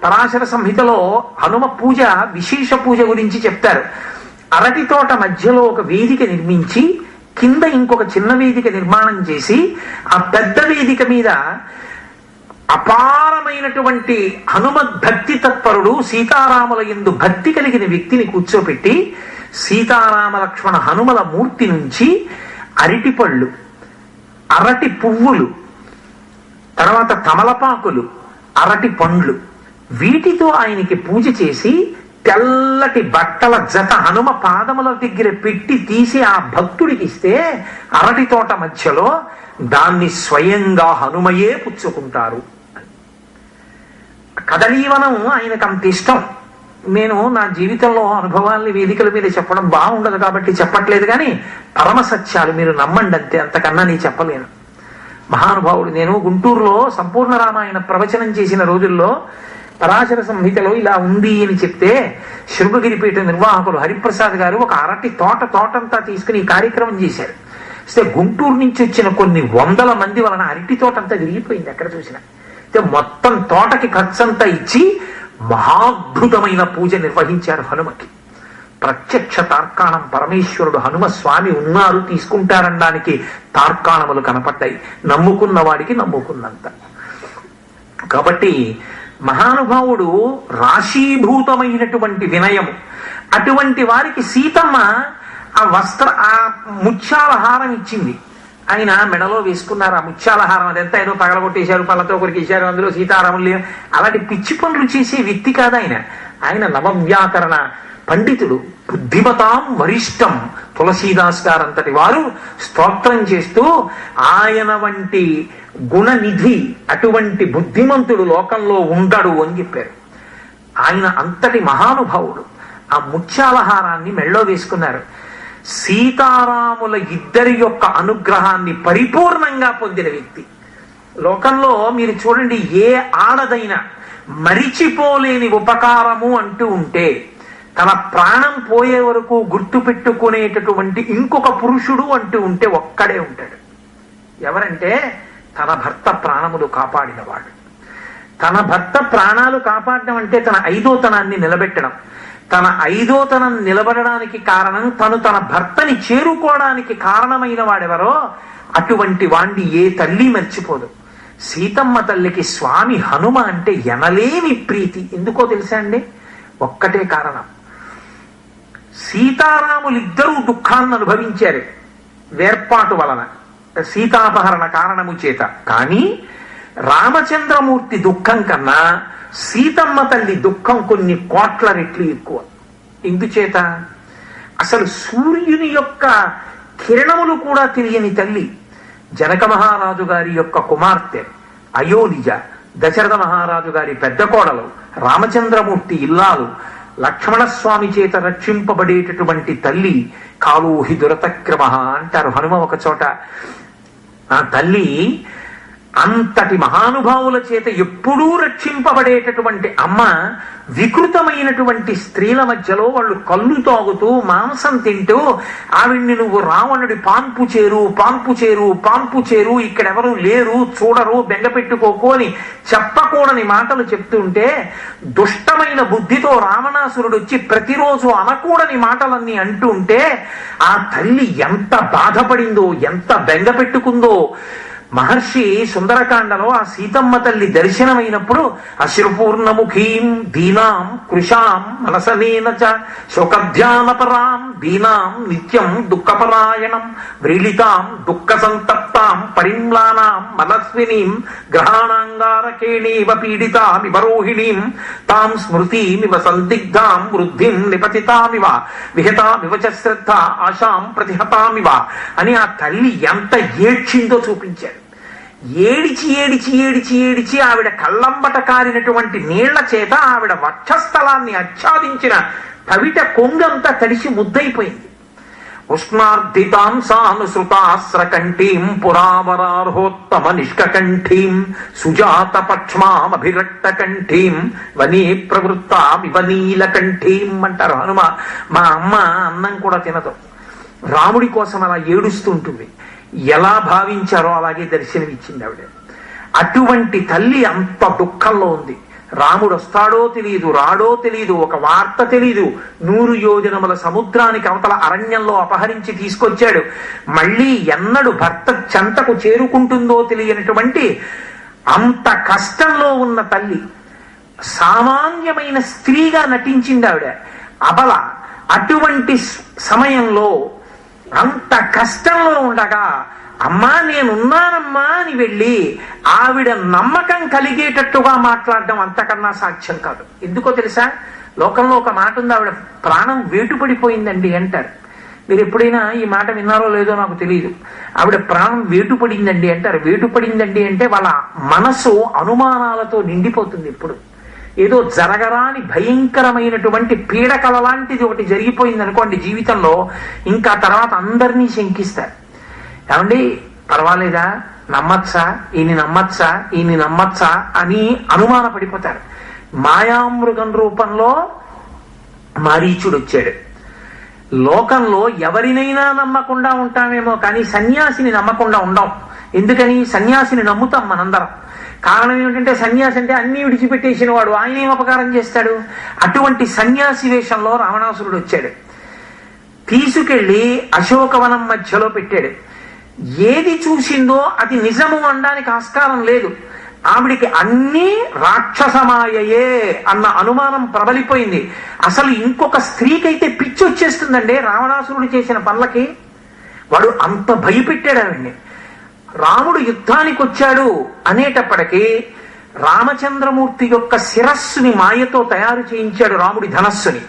పరాశర సంహితలో హనుమ పూజ విశేష పూజ గురించి చెప్తారు. అరటి తోట మధ్యలో ఒక వేదిక నిర్మించి కింద ఇంకొక చిన్న వేదిక నిర్మాణం చేసి ఆ పెద్ద వేదిక మీద అపారమైనటువంటి హనుమద్భక్తి తత్పరుడు సీతారాముల యందు భక్తి కలిగిన వ్యక్తిని కూర్చోపెట్టి సీతారామ లక్ష్మణ హనుమల మూర్తి నుంచి అరటి పళ్ళు, అరటి పువ్వులు, తర్వాత తమలపాకులు, అరటి పండ్లు వీటితో ఆయనకి పూజ చేసి తెల్లటి బట్టల జత హనుమ పాదముల దగ్గర పెట్టి తీసి ఆ భక్తుడికి ఇస్తే అరటి తోట మధ్యలో దాన్ని స్వయంగా హనుమయే పుచ్చుకుంటారు. కదలీవనం ఆయనకు అంత ఇష్టం. నేను నా జీవితంలో అనుభవాల్ని వేదికల మీద చెప్పడం బాగుండదు కాబట్టి చెప్పట్లేదు, కానీ పరమ సత్యాలు మీరు నమ్మండి అంతే, అంతకన్నా నేను చెప్పలేను. మహానుభావుడు, నేను గుంటూరులో సంపూర్ణ రామాయణ ప్రవచనం చేసిన రోజుల్లో పరాశర సంహితలో ఇలా ఉంది అని చెప్తే శృంగగిరిపీఠ నిర్వాహకులు హరిప్రసాద్ గారు ఒక అరటి తోటంతా తీసుకుని ఈ కార్యక్రమం చేశారు. అయితే గుంటూరు నుంచి వచ్చిన కొన్ని వందల మంది వలన అరటి తోట అంతా విరిగిపోయింది ఎక్కడ చూసినా. అయితే మొత్తం తోటకి ఖర్చంతా ఇచ్చి మహాద్భుతమైన పూజ నిర్వహించారు హనుమకి. ప్రత్యక్ష తార్కాణం పరమేశ్వరుడు హనుమస్వామి ఉన్నారు తీసుకుంటారనడానికి తార్కాణములు కనపడ్డాయి, నమ్ముకున్న వాడికి నమ్ముకున్నంత. కాబట్టి మహానుభావుడు రాశీభూతమైనటువంటి వినయము. అటువంటి వారికి సీతమ్మ ఆ ముత్యాల హారం ఇచ్చింది. ఆయన మెడలో వేసుకున్నారు ఆ ముత్యాల హారం. అదంతా ఏదో పగలగొట్టేశారు, పళ్ళతో కొరికేశారు, అందులో సీతారాములు అలాంటి పిచ్చి పనులు చేసే వ్యక్తి కాదు ఆయన. ఆయన నవవ్యాకరణ పండితుడు, బుద్ధిమతాం వరిష్టం. తులసీదాస్ గారంతటి వారు స్తోత్రం చేస్తూ ఆయన వంటి గుణనిధి, అటువంటి బుద్ధిమంతుడు లోకంలో ఉండడు అని చెప్పారు. ఆయన అంతటి మహానుభావుడు. ఆ ముత్యాలహారాన్ని మెళ్ళో వేసుకున్నారు. సీతారాముల ఇద్దరి యొక్క అనుగ్రహాన్ని పరిపూర్ణంగా పొందిన వ్యక్తి. లోకంలో మీరు చూడండి, ఏ ఆడదైనా మరిచిపోలేని ఉపకారము అంటూ ఉంటే తన ప్రాణం పోయే వరకు గుర్తు పెట్టుకునేటటువంటి ఇంకొక పురుషుడు అంటూ ఉంటే ఒక్కడే ఉంటాడు. ఎవరంటే తన భర్త ప్రాణములు కాపాడినవాడు. తన భర్త ప్రాణాలు కాపాడడం అంటే తన ఐదోతనాన్ని నిలబెట్టడం. తన ఐదోతనం నిలబడడానికి కారణం తను తన భర్తని చేరుకోవడానికి కారణమైన వాడెవరో అటువంటి వాణ్ణి ఏ తల్లి మర్చిపోదు. సీతమ్మ తల్లికి స్వామి హనుమ అంటే ఎనలేని ప్రీతి. ఎందుకో తెలుసా అండి? ఒక్కటే కారణం. సీతారాములిద్దరూ దుఃఖాన్ని అనుభవించారు వేర్పాటు వలన, సీతాపహరణ కారణము చేత. కానీ రామచంద్రమూర్తి దుఃఖం కన్నా సీతమ్మ తల్లి దుఃఖం కొన్ని కోట్ల రెట్లు ఎక్కువ. ఎందుచేత? అసలు సూర్యుని యొక్క కిరణములు కూడా తెలియని తల్లి. జనక మహారాజు గారి యొక్క కుమార్తె అయోనిజ, దశరథ మహారాజు గారి పెద్ద కోడలు, రామచంద్రమూర్తి ఇల్లాలు, లక్ష్మణస్వామి చేత రక్షింపబడేటటువంటి తల్లి. కాలోహి దురతక్రమ అంటారు హనుమ ఒక చోట. ఆ తల్లి అంతటి మహానుభావుల చేత ఎప్పుడూ రక్షింపబడేటటువంటి అమ్మ వికృతమైనటువంటి స్త్రీల మధ్యలో వాళ్ళు కళ్ళు తాగుతూ మాంసం తింటూ ఆవిడ్ని నువ్వు రావణుడి పాన్పు చేరు, ఇక్కడెవరూ లేరు, చూడరు, బెంగపెట్టుకోకు అని చెప్పకూడని మాటలు చెప్తుంటే దుష్టమైన బుద్ధితో రావణాసురుడు వచ్చి ప్రతిరోజు అనకూడని మాటలన్నీ అంటుంటే ఆ తల్లి ఎంత బాధపడిందో, ఎంత బెంగపెట్టుకుందో. మహర్షి సుందరకాండలో ఆ సీతమ్మ తల్లి దర్శనమైనప్పుడు అశ్రుపూర్ణముఖీం దీనాం కృషాం మనసనేన చ శోకధ్యానపరాం దీనాం నిత్యం దుఃఖపరాయణం వ్రీళితాం దుఃఖ సంతప్తాం పరిమ్లానాం మనస్వినీం గ్రహాణాంగారకేణేవ పీడితామివ రోహిణీం తాం స్మృతిమివ సందిగ్ధాం వృద్ధిం నిపతితామివ విహతామివ చ శ్రద్ధ ఆశాం ప్రతిహతామివ అని ఆ తల్లి ఎంత ఏడ్చిందో చూపించారు. ఏడిచి ఆవిడ కళ్ళంబట కారినటువంటి నీళ్ల చేత ఆవిడ వక్షస్థలాన్ని ఆచ్ఛాదించిన కవిట కొంగంతా తడిసి ముద్దయిపోయింది. ఉష్ణార్ధితాం సానుసృతాస్రకంఠీం పురావరార్హోత్తమ నిష్కంఠీం సుజాత పక్ష్మామభిరక్త కంఠీం వనే ప్రవృత్తామివ నీలకంఠీం అంటారు హనుమ. మా అమ్మ అన్నం కూడా తినదు, రాముడి కోసం అలా ఏడుస్తూ ఉంటుంది. ఎలా భావించారో అలాగే దర్శనమిచ్చింది ఆవిడ. అటువంటి తల్లి అంత దుఃఖంలో ఉంది. రాముడు వస్తాడో తెలియదు, రాడో తెలియదు, ఒక వార్త తెలియదు. 100 యోజనముల సముద్రానికి అవతల అరణ్యంలో అపహరించి తీసుకొచ్చాడు. మళ్ళీ ఎన్నడు భర్త చెంతకు చేరుకుంటుందో తెలియనటువంటి అంత కష్టంలో ఉన్న తల్లి సామాన్యమైన స్త్రీగా నటించింది ఆవిడ, అబల. అటువంటి సమయంలో అంత కష్టంలో ఉండగా అమ్మా నేనున్నానమ్మా అని వెళ్ళి ఆవిడ నమ్మకం కలిగేటట్టుగా మాట్లాడడం అంతకన్నా సాక్ష్యం కాదు. ఎందుకో తెలుసా, లోకంలో ఒక మాట ఉంది, ఆవిడ ప్రాణం వేటుపడిపోయిందండి అంటారు. మీరు ఎప్పుడైనా ఈ మాట విన్నారో లేదో నాకు తెలియదు. ఆవిడ ప్రాణం వేటుపడిందండి అంటారు. వేటుపడిందండి అంటే వాళ్ళ మనసు అనుమానాలతో నిండిపోతుంది. ఇప్పుడు ఏదో జరగరాని భయంకరమైనటువంటి పీడకల లాంటిది ఒకటి జరిగిపోయింది అనుకోండి జీవితంలో, ఇంకా తర్వాత అందరినీ శంకిస్తారు. ఏమండి పర్వాలేదా, నమ్మచ్చా, ఈయన్ని నమ్మచ్చా, ఈయన్ని నమ్మచ్చా అని అనుమాన పడిపోతారు. మాయామృగం రూపంలో మారీచుడు వచ్చాడు. లోకంలో ఎవరినైనా నమ్మకుండా ఉంటామేమో కానీ సన్యాసిని నమ్మకుండా ఉండం. ఎందుకని? సన్యాసిని నమ్ముతాం మనందరం. కారణం ఏమిటంటే సన్యాసి అంటే అన్ని విడిచిపెట్టేసిన వాడు, ఆయన ఏం అపకారం చేస్తాడు? అటువంటి సన్యాసి వేషంలో రావణాసురుడు వచ్చాడు. తీసుకెళ్లి అశోకవనం మధ్యలో పెట్టాడు. ఏది చూసిందో అది నిజము అనడానికి ఆస్కారం లేదు. ఆవిడికి అన్నీ రాక్షసమాయయే అన్న అనుమానం ప్రబలిపోయింది. అసలు ఇంకొక స్త్రీకైతే పిచ్చి వచ్చేస్తుందండి రావణాసురుడు చేసిన పనులకి. వాడు అంత భయపెట్టాడు ఆవిడ్ని. రాముడు యుద్ధానికి వచ్చాడు అనేటప్పటికీ రామచంద్రమూర్తి యొక్క శిరస్సుని మాయతో తయారు చేయించాడు. రాముడి ధనస్సుని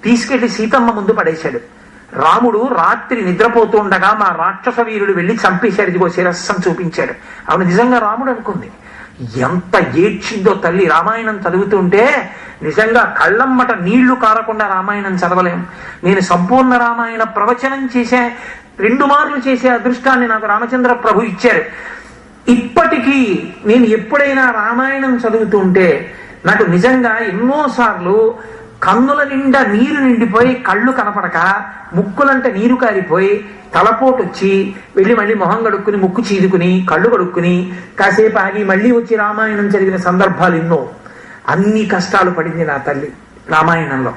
తీసుకెళ్లి సీతమ్మ ముందు పడేశాడు. రాముడు రాత్రి నిద్రపోతూ ఉండగా మా రాక్షస వీరుడు వెళ్లి చంపేశాడు, ఇదిగో శిరస్సును చూపించాడు. ఆవిడ నిజంగా రాముడు అనుకుంది. ఎంత ఏడ్చిందో తల్లి. రామాయణం చదువుతుంటే నిజంగా కళ్ళమ్మట నీళ్లు కారకుండా రామాయణం చదవలేం. నేను సంపూర్ణ రామాయణ ప్రవచనం చేసే 2 మార్లు చేసే అదృష్టాన్ని నాకు రామచంద్ర ప్రభు ఇచ్చారు. ఇప్పటికీ నేను ఎప్పుడైనా రామాయణం చదువుతుంటే నాకు నిజంగా ఎన్నోసార్లు కన్నుల నిండా నీరు నిండిపోయి కళ్ళు కనపడక ముక్కులంటే నీరు కారిపోయి తలపోటు వచ్చి వెళ్ళి మళ్ళీ మొహం కడుక్కుని ముక్కు చీదుకుని కళ్ళు కడుక్కుని కాసేపు ఆగి మళ్ళీ వచ్చి రామాయణం జరిగిన సందర్భాలు ఎన్నో. అన్ని కష్టాలు పడింది నా తల్లి రామాయణంలో.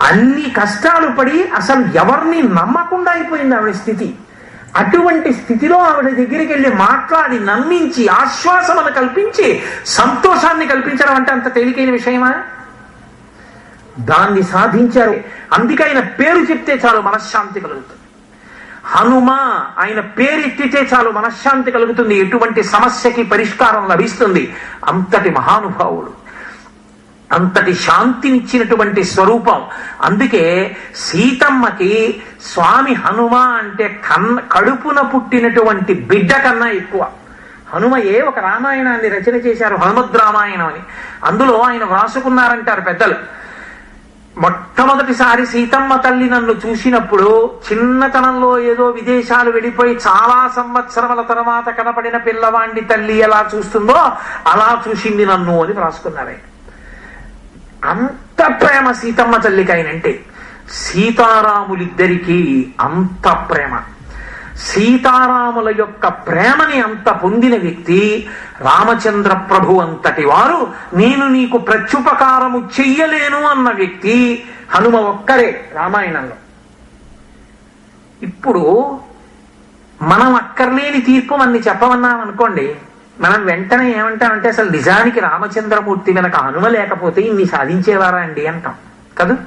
అన్ని కష్టాలు పడి అసలు ఎవరిని నమ్మకుండా అయిపోయింది ఆవిడ స్థితి. అటువంటి స్థితిలో ఆవిడ దగ్గరికి వెళ్ళి మాట్లాడి నమ్మించి ఆశ్వాసమను కల్పించి సంతోషాన్ని కల్పించడం అంటే అంత తేలికైన విషయమా? దాన్ని సాధించారు. అందుకే ఆయన పేరు చెప్తే చాలు మనశ్శాంతి కలుగుతుంది. హనుమ ఆయన పేరు ఎత్తితే చాలు మనశ్శాంతి కలుగుతుంది. ఎటువంటి సమస్యకి పరిష్కారం లభిస్తుంది. అంతటి మహానుభావుడు, అంతటి శాంతినిచ్చినటువంటి స్వరూపం. అందుకే సీతమ్మకి స్వామి హనుమ అంటే కడుపున పుట్టినటువంటి బిడ్డ కన్నా ఎక్కువ. హనుమయే ఒక రామాయణాన్ని రచన చేశారు, హనుమద్ రామాయణం అని. అందులో ఆయన వ్రాసుకున్నారంటారు పెద్దలు. మొట్టమొదటిసారి సీతమ్మ తల్లి నన్ను చూసినప్పుడు చిన్నతనంలో ఏదో విదేశాలు వెళ్ళిపోయి చాలా సంవత్సరముల తర్వాత కనపడిన పిల్లవాండి తల్లి ఎలా చూస్తుందో అలా చూసింది నన్ను అని వ్రాసుకున్నారు. అంత ప్రేమ సీతమ్మ తల్లికి ఆయనంటే. సీతారాములిద్దరికీ అంత ప్రేమ. సీతారాముల యొక్క ప్రేమని అంత పొందిన వ్యక్తి రామచంద్ర ప్రభు అంతటి వారు. నేను నీకు ప్రత్యుపకారము చెయ్యలేను అన్న వ్యక్తి హనుమ ఒక్కరే రామాయణంలో. ఇప్పుడు మనం అక్కర్లేని తీర్పు మనని చెప్పమన్నాం అనుకోండి, మనం వెంటనే ఏమంటామంటే అసలు నిజానికి రామచంద్రమూర్తి వెనక హనుమ లేకపోతే ఇన్ని సాధించేవారా అండి అంటాం కదా.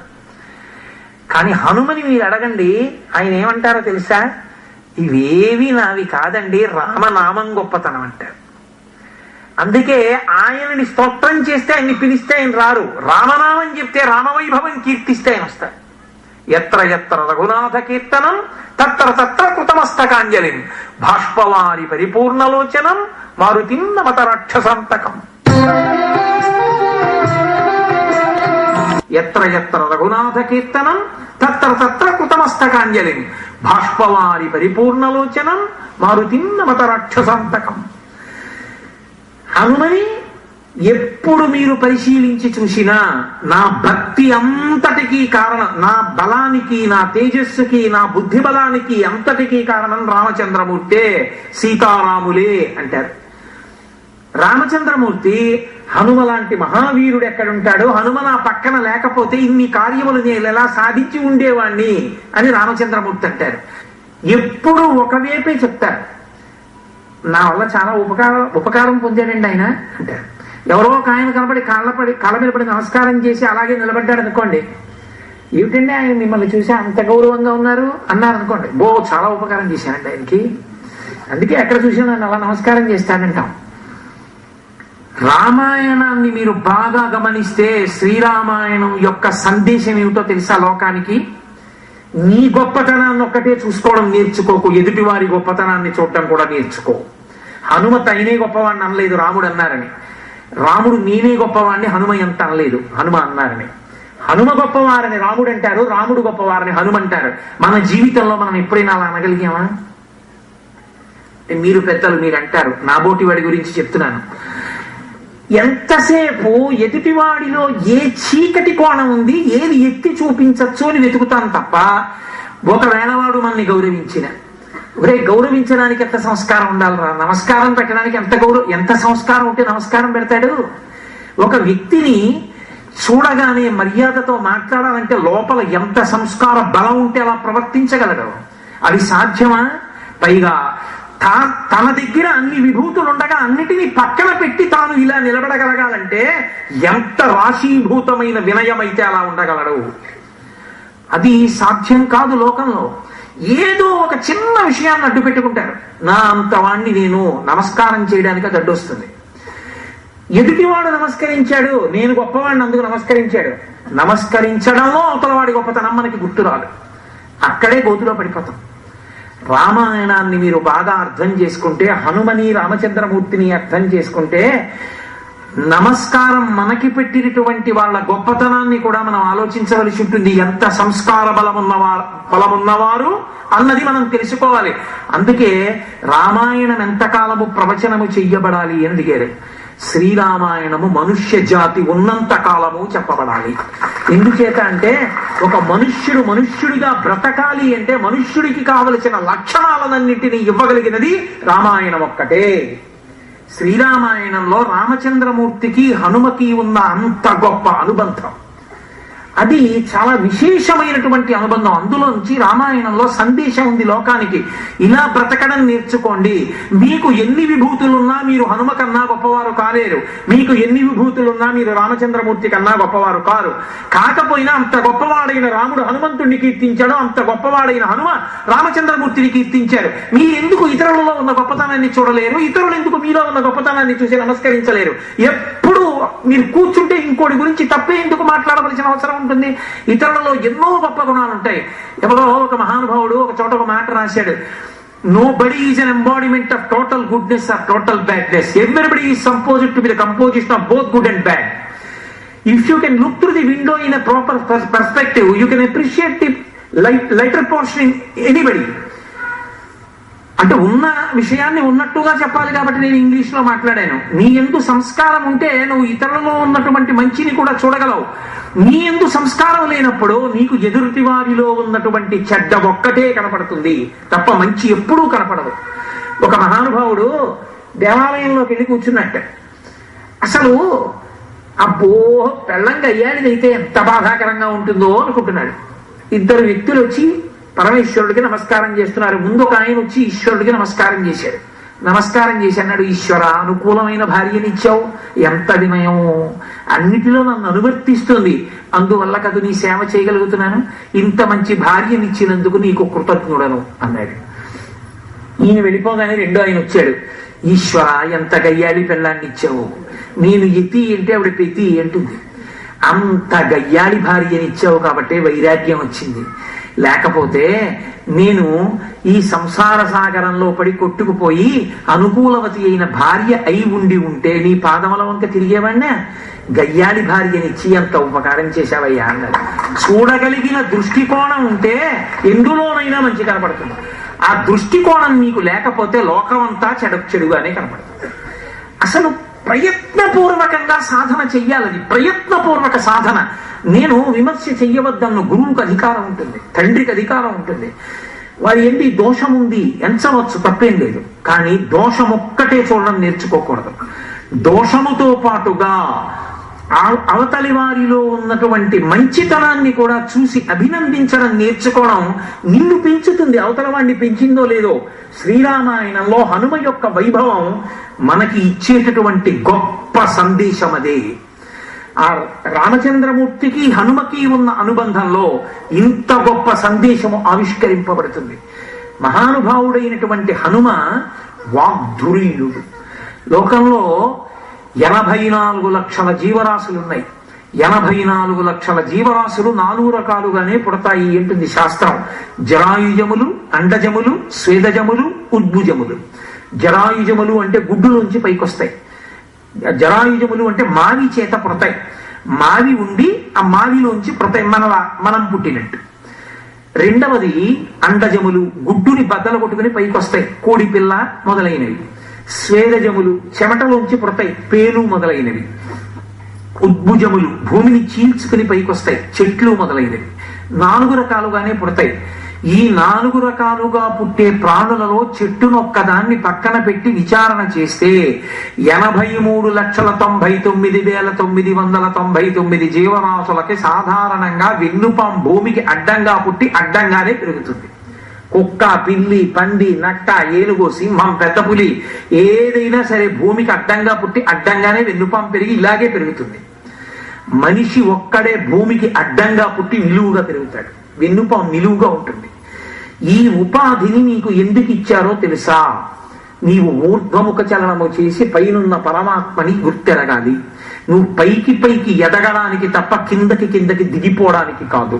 కానీ హనుమని మీరు అడగండి, ఆయన ఏమంటారో తెలుసా? ఇవేవి నావి కాదండి, రామనామం గొప్పతనం అంటారు. అందుకే ఆయనని స్తోత్రం చేస్తే ఆయన్ని పిలిస్తే ఆయన రారు. రామనామం చెప్తే రామవైభవం కీర్తిస్తే ఆయన వస్తారు. ఎత్ర ఎత్ర రఘునాథ కీర్తనం తత్ర తత్ర కృతమస్తకాంజలిం బాష్పవారి పరిపూర్ణలోచనం మారుతిం నమత రాక్షసాంతకం. ఎత్ర ఎత్ర రఘునాథ కీర్తనం తత్ర తత్ర కృతమస్తకాంజలిం బాష్పవారి పరిపూర్ణలోచనం మారుతిం నమత రాక్షసాంతకం. హనుమని ఎప్పుడు మీరు పరిశీలించి చూసినా నా భక్తి అంతటికీ కారణం, నా బలానికి, నా తేజస్సుకి, నా బుద్ధి బలానికి అంతటికీ కారణం రామచంద్రమూర్తే, సీతారాములే అంటారు. రామచంద్రమూర్తి హనుమ లాంటి మహావీరుడు ఎక్కడుంటాడో, హనుమ నా పక్కన లేకపోతే ఇన్ని కార్యములు నేను ఎలా సాధించి ఉండేవాణ్ణి అని రామచంద్రమూర్తి అంటారు. ఎప్పుడు ఒకవైపే చెప్తారు, నా వల్ల చాలా ఉపకారం పొందాడండి ఆయన అంటారు. ఎవరో ఒక ఆయన కనబడి కాళ్ళ మీద పడి నమస్కారం చేసి అలాగే నిలబడ్డాడు అనుకోండి, ఏమిటండి ఆయన మిమ్మల్ని చూసి అంత గౌరవంగా ఉన్నారు అన్నారు అనుకోండి, చాలా ఉపకారం చేశానండి ఆయనకి, అందుకే ఎక్కడ చూసినా నన్ను అలా నమస్కారం చేస్తానంటాం. రామాయణాన్ని మీరు బాగా గమనిస్తే శ్రీరామాయణం యొక్క సందేశం ఏమిటో తెలుసా లోకానికి? నీ గొప్పతనాన్ని ఒక్కటే చూసుకోవడం నేర్చుకోకు, ఎదుటివారి గొప్పతనాన్ని చూడటం కూడా నేర్చుకో. హనుమత్ అయినే గొప్పవాడిని అనలేదు, రాముడు అన్నారని. రాముడు నేనే గొప్పవాడిని హనుమ ఎంత అనలేదు, హనుమ అన్నారని. హనుమ గొప్పవారని రాముడు అంటారు, రాముడు గొప్పవారని హనుమ అంటారు. మన జీవితంలో మనం ఎప్పుడైనా అలా అనగలిగామా? మీరు పెద్దలు మీరు అంటారు, నాబోటి వాడి గురించి చెప్తున్నాను. ఎంతసేపు ఎదుటివాడిలో ఏ చీకటి కోణం ఉంది, ఏది ఎత్తి చూపించచ్చు అని వెతుకుతాను తప్ప, ఒకవేళ వాడు మనల్ని గౌరవించిన, గౌరవించడానికి ఎంత సంస్కారం ఉండాలిరా, నమస్కారం పెట్టడానికి ఎంత సంస్కారం ఉంటే నమస్కారం పెడతాడు. ఒక వ్యక్తిని చూడగానే మర్యాదతో మాట్లాడాలంటే లోపల ఎంత సంస్కార బలం ఉంటే అలా ప్రవర్తించగలడు. అది సాధ్యమా? పైగా తన దగ్గర అన్ని విభూతులు ఉండగా అన్నిటినీ పక్కన పెట్టి తాను ఇలా నిలబడగలగాలంటే ఎంత రాశీభూతమైన వినయం అయితే అలా ఉండగలడు. అది సాధ్యం కాదు లోకంలో. ఏదో ఒక చిన్న విషయాన్ని అడ్డు పెట్టుకుంటారు. నా అంత వాణ్ణి నేను నమస్కారం చేయడానికి అది అడ్డు వస్తుంది. ఎదుటివాడు నమస్కరించాడు, నేను గొప్పవాడిని అందుకు నమస్కరించాడు. నమస్కరించడంలో అవతలవాడి గొప్పతనం మనకి గుర్తురాదు, అక్కడే గోతులో పడిపోతాం. రామాయణాన్ని మీరు బాగా అర్థం చేసుకుంటే, హనుమని రామచంద్రమూర్తిని అర్థం చేసుకుంటే, నమస్కారం మనకి పెట్టినటువంటి వాళ్ళ గొప్పతనాన్ని కూడా మనం ఆలోచించవలసి ఉంటుంది. ఎంత సంస్కార బలమున్నవారు అన్నది మనం తెలుసుకోవాలి. అందుకే రామాయణం ఎంతకాలము ప్రవచనము చెయ్యబడాలి అని అడిగారు. శ్రీరామాయణము మనుష్య జాతి ఉన్నంత కాలము చెప్పబడాలి. ఎందుచేత అంటే ఒక మనుష్యుడిగా బ్రతకాలి అంటే మనుష్యుడికి కావలసిన లక్షణాలన్నింటినీ ఇవ్వగలిగినది రామాయణం ఒక్కటే. శ్రీరామాయణంలో రామచంద్రమూర్తికి హనుమకి ఉన్న అంత గొప్ప అనుబంధం, అది చాలా విశేషమైనటువంటి అనుబంధం. అందులోంచి రామాయణంలో సందేశం ఉంది లోకానికి. ఇలా బ్రతకడం నేర్చుకోండి. మీకు ఎన్ని విభూతులున్నా మీరు హనుమ కన్నా గొప్పవారు కాలేరు. మీకు ఎన్ని విభూతులున్నా మీరు రామచంద్రమూర్తి కన్నా గొప్పవారు కారు. కాకపోయినా అంత గొప్పవాడైన రాముడు హనుమంతుడిని కీర్తించాడు, అంత గొప్పవాడైన హనుమ రామచంద్రమూర్తిని కీర్తించారు. మీరెందుకు ఇతరులలో ఉన్న గొప్పతనాన్ని చూడలేరు? ఇతరులు ఎందుకు మీలో ఉన్న గొప్పతనాన్ని చూసి నమస్కరించలేరు? ఎప్పుడు మీరు కూర్చుంటే ఇంకోటి గురించి తప్పే ఎందుకు మాట్లాడవలసిన అవసరం ఉంటుంది? ఇతరులలో ఎన్నో గొప్ప గుణాలు ఉంటాయి. ఎవరో ఒక మహానుభావుడు ఒక చోట ఒక మాట రాశాడు, nobody is an embodiment of total goodness or total badness. Everybody is composed to be the composition of both good and bad. If you can look through the window in a proper perspective, you can appreciate the lighter portion in anybody. అంటే ఉన్న విషయాన్ని ఉన్నట్టుగా చెప్పాలి కాబట్టి నేను English లో మాట్లాడాను. నీ యందు సంస్కారం ఉంటే నువ్వు ఇతరులలో ఉన్నటువంటి మంచిని కూడా చూడగలవు. నీ యందు సంస్కారం లేనప్పుడు నీకు ఎదుటి వారిలో ఉన్నటువంటి చెడ్డ ఒక్కటే కనపడుతుంది తప్ప మంచి ఎప్పుడూ కనపడదు. ఒక మహానుభావుడు దేవాలయంలోకి వెళ్ళి కూర్చున్నట్ట. అసలు అబ్బో పెళ్ళంగా అయ్యాడిదైతే ఎంత బాధాకరంగా ఉంటుందో అనుకుంటున్నాడు. ఇద్దరు వ్యక్తులు వచ్చి పరమేశ్వరుడికి నమస్కారం చేస్తున్నారు. ముందు ఒక ఆయన వచ్చి ఈశ్వరుడికి నమస్కారం చేశాడు. నమస్కారం చేసి అన్నాడు, ఈశ్వర అనుకూలమైన భార్యనిచ్చావు, ఎంత వినయం, అన్నిటిలో నన్ను అనువర్తిస్తుంది, అందువల్ల కదా నీ సేవ చేయగలుగుతున్నాను, ఇంత మంచి భార్యనిచ్చినందుకు నీకు కృతజ్ఞుడను అన్నాడు. ఈయన వెళ్ళిపోగానే రెండో ఆయన వచ్చాడు, ఈశ్వర ఎంత గయ్యాళి పెళ్ళాన్ని ఇచ్చావు, నేను ఎతి అంటే ఆవిడ పెతి అంటుంది, అంత గయ్యాళి భార్యనిచ్చావు కాబట్టి వైరాగ్యం వచ్చింది, లేకపోతే నేను ఈ సంసార సాగరంలో పడి కొట్టుకుపోయి అనుకూలవతి అయిన భార్య అయి ఉంటే నీ పాదముల వంక తిరిగేవాడినా, గయ్యాళి భార్యనిచ్చి అంత ఉపకారం చేశావయ్యా అన్నది. చూడగలిగిన దృష్టికోణం ఉంటే ఎందులోనైనా మంచి కనపడుతుంది. ఆ దృష్టికోణం నీకు లేకపోతే లోకమంతా చెడుగానే కనపడుతుంది. అసలు ప్రయత్నపూర్వకంగా సాధన చెయ్యాలి, ప్రయత్నపూర్వక సాధన. నేను విమర్శ చెయ్యవద్దన్న గురువుకు అధికారం ఉంటుంది, తండ్రికి అధికారం ఉంటుంది. వారి ఏంటి దోషం ఉంది ఎంచవచ్చు, తప్పేం లేదు. కానీ దోషం ఒక్కటే చూడడం నేర్చుకోకూడదు. దోషముతో పాటుగా అవతలి వారిలో ఉన్నటువంటి మంచితనాన్ని కూడా చూసి అభినందించడం నేర్చుకోవడం నిన్ను పెంచుతుంది. అవతల వాడిని పెంచిందో లేదో, శ్రీరామాయణంలో హనుమ యొక్క వైభవం మనకి ఇచ్చేటటువంటి గొప్ప సందేశం అదే. ఆ రామచంద్రమూర్తికి హనుమకి ఉన్న అనుబంధంలో ఇంత గొప్ప సందేశము ఆవిష్కరింపబడుతుంది. మహానుభావుడైనటువంటి హనుమ వాగ్ధురీయుడు. లోకంలో 84 లక్షల జీవరాశులున్నాయి. 84 లక్షల జీవరాశులు 4 రకాలుగానే పుడతాయి అంటుంది శాస్త్రం. జరాయుజములు, అండజములు, స్వేదజములు, ఉద్భుజములు. జరాయుజములు అంటే గుడ్డులోంచి పైకొస్తాయి. జరాయుజములు అంటే మావి చేత పుడతాయి. మావి ఉండి ఆ మావిలోంచి పుడతాయి, మనం పుట్టినట్టు. రెండవది అండజములు, గుడ్డుని బద్దలు కొట్టుకుని పైకొస్తాయి, కోడి పిల్ల మొదలైనవి. స్వేదజములు చెమటలోంచి పుడతాయి, పేలు మొదలైనవి. ఉద్భుజములు భూమిని చీల్చుకుని పైకొస్తాయి, చెట్లు మొదలైనవి. 4 రకాలుగానే పుడతాయి. ఈ 4 రకాలుగా పుట్టే ప్రాణులలో చెట్టునొక్కదాన్ని పక్కన పెట్టి విచారణ చేస్తే 83,99,999 జీవరాశులకి సాధారణంగా వెన్నుపాం భూమికి అడ్డంగా పుట్టి అడ్డంగానే పెరుగుతుంది. కుక్క, పిల్లి, పంది, నట్ట, ఏనుగు, సింహం, పెద్ద పులి ఏదైనా సరే భూమికి అడ్డంగా పుట్టి అడ్డంగానే వెన్నుపాం పెరిగి ఇలాగే పెరుగుతుంది. మనిషి ఒక్కడే భూమికి అడ్డంగా పుట్టి నిలువుగా పెరుగుతాడు. వెన్నుపాం నిలువుగా ఉంటుంది. ఈ ఉపాధిని నీకు ఎందుకు ఇచ్చారో తెలుసా? నీవు ఊర్ధ్వముఖ చలనము చేసి పైనున్న పరమాత్మని గుర్తెరగాలి. నువ్వు పైకి పైకి ఎదగడానికి తప్ప కిందకి దిగిపోవడానికి కాదు.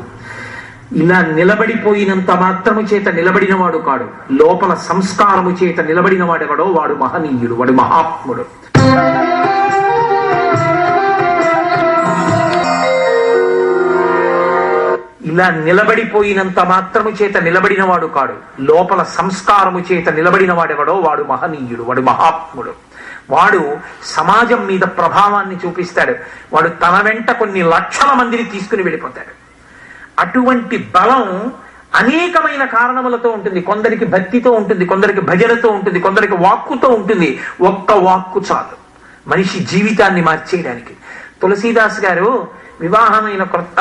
ఇలా నిలబడిపోయినంత మాత్రము చేత నిలబడిన వాడు కాడు, లోపల సంస్కారము చేత నిలబడిన వాడెవడో వాడు మహనీయుడు, వాడు మహాత్ముడు. ఇలా నిలబడిపోయినంత మాత్రము చేత నిలబడిన వాడు కాడు, లోపల సంస్కారము చేత నిలబడిన వాడెవడో వాడు మహనీయుడు, వాడు మహాత్ముడు. వాడు సమాజం మీద ప్రభావాన్ని చూపిస్తాడు. వాడు తన వెంట కొన్ని లక్షల మందిని తీసుకుని వెళ్ళిపోతాడు. అటువంటి బలం అనేకమైన కారణములతో ఉంటుంది. కొందరికి భక్తితో ఉంటుంది, కొందరికి భజనతో ఉంటుంది, కొందరికి వాక్కుతో ఉంటుంది. ఒక్క వాక్కు చాలు మనిషి జీవితాన్ని మార్చేయడానికి. తులసీదాస్ గారు వివాహమైన కొత్త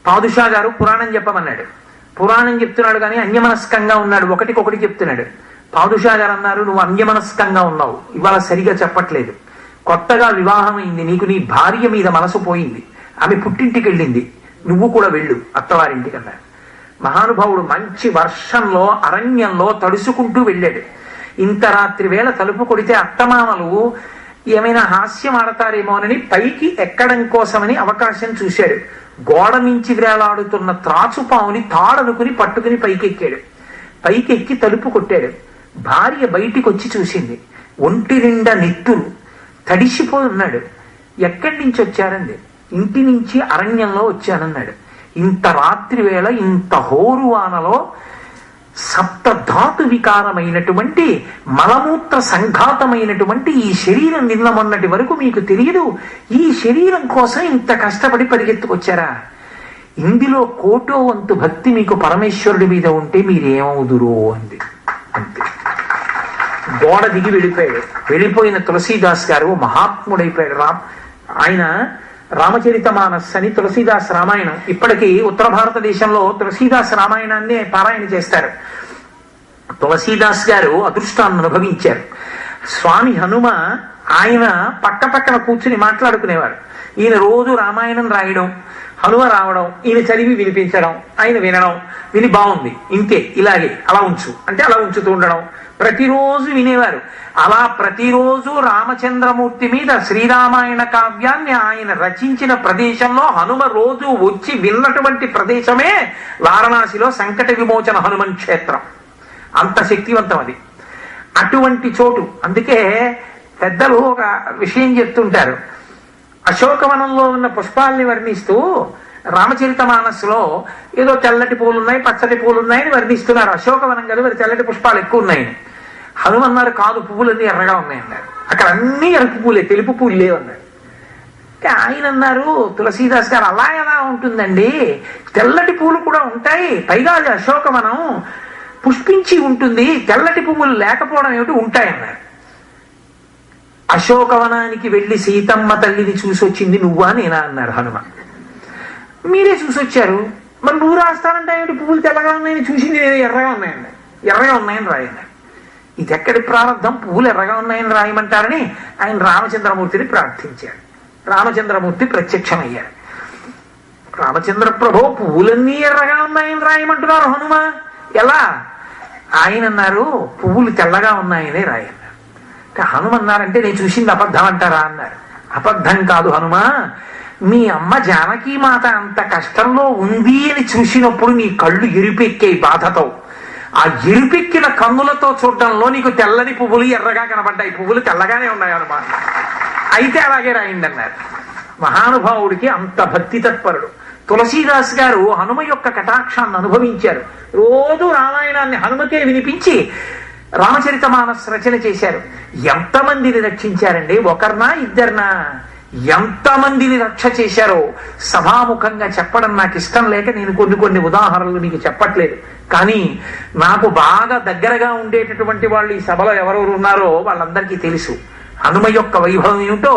పాదుషా గారు పురాణం చెప్పమన్నాడు. పురాణం చెప్తున్నాడు కానీ అన్యమనస్కంగా ఉన్నాడు, ఒకటికొకటి చెప్తున్నాడు. పాదుషా గారు అన్నారు, నువ్వు అన్యమనస్కంగా ఉన్నావు, ఇవాళ సరిగా చెప్పట్లేదు. కొత్తగా వివాహం అయింది, నీకు నీ భార్య మీద మనసు పోయింది, ఆమె పుట్టింటికి వెళ్ళింది, నువ్వు కూడా వెళ్ళు అత్తవారింటికి అన్నాడు. మహానుభావుడు మంచి వర్షంలో అరణ్యంలో తడుసుకుంటూ వెళ్ళాడు. ఇంత రాత్రి వేళ తలుపు కొడితే అత్తమామలు ఏమైనా హాస్యం ఆడతారేమోనని పైకి ఎక్కడం కోసమని అవకాశం చూశాడు. గోడ మించి వేలాడుతున్న త్రాచుపాముని తాడనుకుని పట్టుకుని పైకెక్కాడు. పైకెక్కి తలుపు కొట్టాడు. భార్య బయటికి వచ్చి చూసింది. ఒంటి నిండా నెత్తురు, తడిసిపోయి ఉన్నాడు. ఎక్కడి నుంచి వచ్చారండి? ఇంటి నుంచి అరణ్యంలో వచ్చానన్నాడు. ఇంత రాత్రి వేళ ఇంత హోరువానలో సప్తధాతు వికారమైనటువంటి మలమూత్ర సంఘాతమైనటువంటి ఈ శరీరం నిన్న మొన్నటి వరకు మీకు తెలియదు, ఈ శరీరం కోసం ఇంత కష్టపడి పరిగెత్తుకొచ్చారా? ఇందులో కోటో వంతు భక్తి మీకు పరమేశ్వరుడి మీద ఉంటే మీరేమవుదురో అంది. అంతే. గోడ దిగి వెళ్ళిపోయాడు. వెళ్ళిపోయిన తులసీదాస్ గారు మహాత్ముడైపోయాడు. ఆయన రామచరితమానస్ అని తులసీదాస్ రామాయణం, ఇప్పటికీ ఉత్తర భారతదేశంలో తులసీదాస్ రామాయణాన్ని పారాయణ చేస్తారు. తులసీదాస్ గారు అదృష్టాన్ని అనుభవించారు. స్వామి హనుమ ఆయన పక్క పక్కన కూర్చుని మాట్లాడుకునేవారు. ఈయన రోజు రామాయణం రాయడం, హనుమ రావడం, ఈయన చదివి వినిపించడం, ఆయన వినడం, విని బాగుంది ఇంతే ఇలాగే అలా ఉంచు అంటే అలా ఉంచుతూ ఉండడం, ప్రతిరోజు వినేవారు. అలా ప్రతిరోజు రామచంద్రమూర్తి మీద శ్రీరామాయణ కావ్యాన్ని ఆయన రచించిన ప్రదేశంలో హనుమ రోజు వచ్చి విన్నటువంటి ప్రదేశమే వారణాసిలో సంకట విమోచన హనుమన్ క్షేత్రం. అంత శక్తివంతం అది. అటువంటి చోటు. అందుకే పెద్దలు ఒక విషయం చెప్తుంటారు. అశోకవనంలో ఉన్న పుష్పాలని వర్ణిస్తూ రామచరితమానస్సులో ఏదో తెల్లటి పూలున్నాయి, పచ్చటి పూలున్నాయని వర్ణిస్తున్నారు. అశోకవనం కదా, మరి తెల్లటి పుష్పాలు ఎక్కువ ఉన్నాయని. హనుమన్నారు కాదు, పువ్వులన్నీ ఎర్రగా ఉన్నాయన్నారు. అక్కడ అన్ని ఎరుపు పూలే, తెలుపు పూలు లేవన్నారు. ఆయన అన్నారు తులసీదాస్ గారు, అలా ఎలా ఉంటుందండి, తెల్లటి పూలు కూడా ఉంటాయి, పైగా అది అశోకవనం పుష్పించి ఉంటుంది, తెల్లటి పువ్వులు లేకపోవడం ఏమిటి, ఉంటాయన్నారు. అశోకవనానికి వెళ్లి సీతమ్మ తల్లిని చూసొచ్చింది నువ్వా నేనా అన్నారు హనుమ. మీరే చూసొచ్చారు, మరి నువ్వు రాస్తానంటే ఏమిటి? పువ్వులు తెల్లగా ఉన్నాయని చూసింది నేను ఎర్రగా ఉన్నాయండి. ఎర్రగా ఉన్నాయని రాయండి. ఇది ఎక్కడి ప్రారంభం? పువ్వులు ఎర్రగా ఉన్నాయని రాయమంటారని ఆయన రామచంద్రమూర్తిని ప్రార్థించాడు. రామచంద్రమూర్తి ప్రత్యక్షమయ్యాడు. రామచంద్ర ప్రభు, పువ్వులన్నీ ఎర్రగా ఉన్నాయని రాయమంటున్నారు హనుమ, ఎలా? ఆయన అన్నారు, పువ్వులు తెల్లగా ఉన్నాయని రాయన్నారు. హనుమ అన్నారంటే నేను చూసింది అబద్ధం అంటారా అన్నారు. అబద్ధం కాదు హనుమ, మీ అమ్మ జానకీ మాత అంత కష్టంలో ఉంది అని చూసినప్పుడు నీ కళ్ళు ఎరుపెక్కాయి బాధతో. ఆ ఎరుపెక్కిన కన్నులతో చూడటంలో నీకు తెల్లని పువ్వులు ఎర్రగా కనబడ్డాయి. పువ్వులు తెల్లగానే ఉన్నాయి హనుమ. అయితే అలాగే రాయండి అన్నారు. మహానుభావుడికి అంత భక్తి తత్పరుడు. తులసీదాస్ గారు హనుమ యొక్క కటాక్షాన్ని అనుభవించారు. రోజు రామాయణాన్ని హనుమకే వినిపించి రామచరితమానస్ రచన చేశారు. ఎంతమందిని రక్షించారండి? ఒకరినా ఇద్దరినా? ఎంతమందిని రక్ష చేశారో సభాముఖంగా చెప్పడం నాకు ఇష్టం లేక నేను కొన్ని ఉదాహరణలు మీకు చెప్పట్లేదు. కానీ నాకు బాగా దగ్గరగా ఉండేటటువంటి వాళ్ళు ఈ సభలో ఎవరెవరు ఉన్నారో వాళ్ళందరికీ తెలుసు హనుమ యొక్క వైభవం ఏమిటో.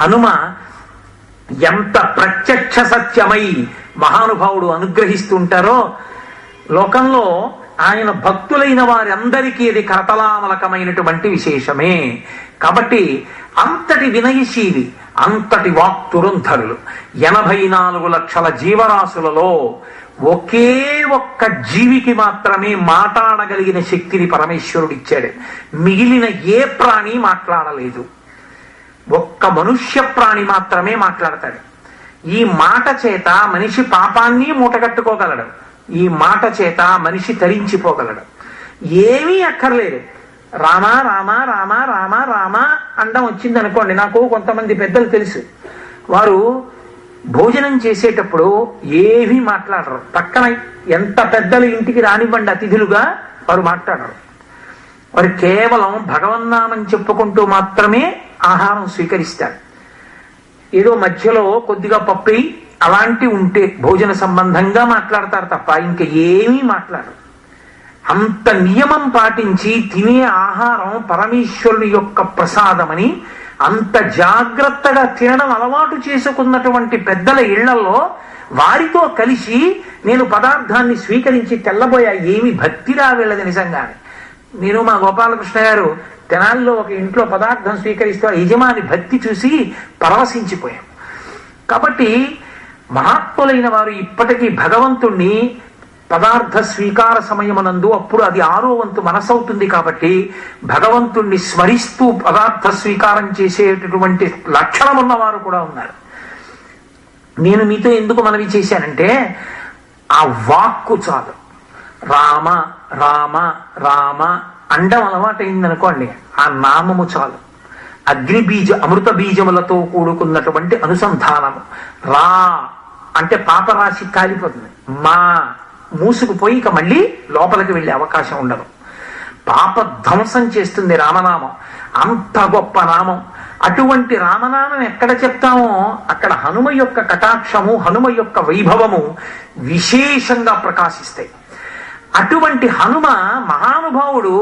హనుమ ఎంత ప్రత్యక్ష సత్యమై మహానుభావుడు అనుగ్రహిస్తుంటారో లోకంలో ఆయన భక్తులైన వారందరికీ ఇది కరతలామలకమైనటువంటి విశేషమే. కాబట్టి అంతటి వినయశీలి, అంతటి వాక్తురంధరులు, 84 లక్షల జీవరాశులలో ఒకే ఒక్క జీవికి మాత్రమే మాట్లాడగలిగిన శక్తిని పరమేశ్వరుడు ఇచ్చాడు. మిగిలిన ఏ ప్రాణి మాట్లాడలేదు. ఒక్క మనుష్య ప్రాణి మాత్రమే మాట్లాడతాడు. ఈ మాట చేత మనిషి పాపాన్ని మూటగట్టుకోగలడు. ఈ మాట చేత మనిషి తరించిపోగలడు. ఏమీ అక్కర్లేదు. రామ రామ రామ రామ రామ అండం వచ్చింది అనుకోండి. నాకు కొంతమంది పెద్దలు తెలుసు, వారు భోజనం చేసేటప్పుడు ఏమీ మాట్లాడరు. పక్కన ఎంత పెద్దలు ఇంటికి రానివ్వండి అతిథులుగా, వారు మాట్లాడరు. వారు కేవలం భగవన్నామం చెప్పుకుంటూ మాత్రమే ఆహారం స్వీకరిస్తారు. ఏదో మధ్యలో కొద్దిగా పప్పి అలాంటి ఉంటే భోజన సంబంధంగా మాట్లాడతారు తప్ప ఇంకా ఏమీ మాట్లాడరు. అంత నియమం పాటించి తినే ఆహారం పరమేశ్వరుని యొక్క ప్రసాదమని అంత జాగ్రత్తగా తినడం అలవాటు చేసుకున్నటువంటి పెద్దల ఇళ్లలో వారితో కలిసి నేను పదార్థాన్ని స్వీకరించి తెల్లబోయా. ఏమి భక్తిరా వీళ్ళది నిజంగానే. నేను మా గోపాలకృష్ణ గారు తెనాల్లో ఒక ఇంట్లో పదార్థం స్వీకరిస్తూ యజమాని భక్తి చూసి పరవశించిపోయాం. కాబట్టి మహాత్ములైన వారు ఇప్పటికీ భగవంతుణ్ణి పదార్థ స్వీకార సమయమునందు, అప్పుడు అది 6వ వంతు మనసవుతుంది కాబట్టి భగవంతుణ్ణి స్మరిస్తూ పదార్థ స్వీకారం చేసేటటువంటి లక్షణం ఉన్నవారు కూడా ఉన్నారు. నేను మీతో ఎందుకు మనవి చేశానంటే ఆ వాక్కు చాలు. రామ రామ రామ అండం అలవాటైందనుకోండి, ఆ నామము చాలు. అమృత బీజములతో కూడుకున్నటువంటి అనుసంధానము. రా అంటే పాపరాశి కాలిపోతుంది. మా మూసుకుపోయి ఇక మళ్ళీ లోపలికి వెళ్ళే అవకాశం ఉండదు. పాప ధ్వంసం చేస్తుంది రామనామం. అంత గొప్ప నామం. అటువంటి రామనామం ఎక్కడ చెప్తామో అక్కడ హనుమ యొక్క కటాక్షము, హనుమ యొక్క వైభవము విశేషంగా ప్రకాశిస్తాయి. అటువంటి హనుమ మహానుభావుడు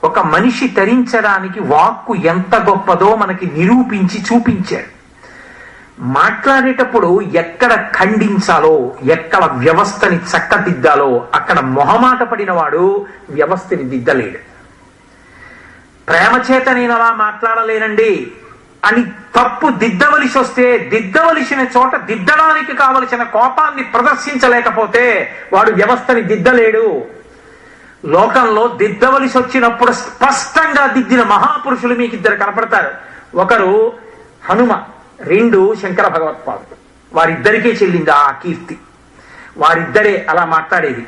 ఒక మనిషి తరించడానికి వాక్కు ఎంత గొప్పదో మనకి నిరూపించి చూపించాడు. మాట్లాడేటప్పుడు ఎక్కడ ఖండించాలో, ఎక్కడ వ్యవస్థని చక్కదిద్దాలో అక్కడ మొహమాట పడిన వాడు వ్యవస్థని దిద్దలేడు. ప్రేమ చేత నేను అలా మాట్లాడలేనండి అని తప్పు దిద్దవలసి వస్తే దిద్దవలసిన చోట దిద్దడానికి కావలసిన కోపాన్ని ప్రదర్శించలేకపోతే వాడు వ్యవస్థని దిద్దలేడు. లోకంలో దిద్దవలసి వచ్చినప్పుడు స్పష్టంగా దిద్దిన మహాపురుషులు మీకు ఇద్దరు కనపడతారు. ఒకరు హనుమ, 2 శంకర భగవత్పాదుడు. వారిద్దరికే చెల్లింది ఆ కీర్తి. వారిద్దరే అలా మాట్లాడేది.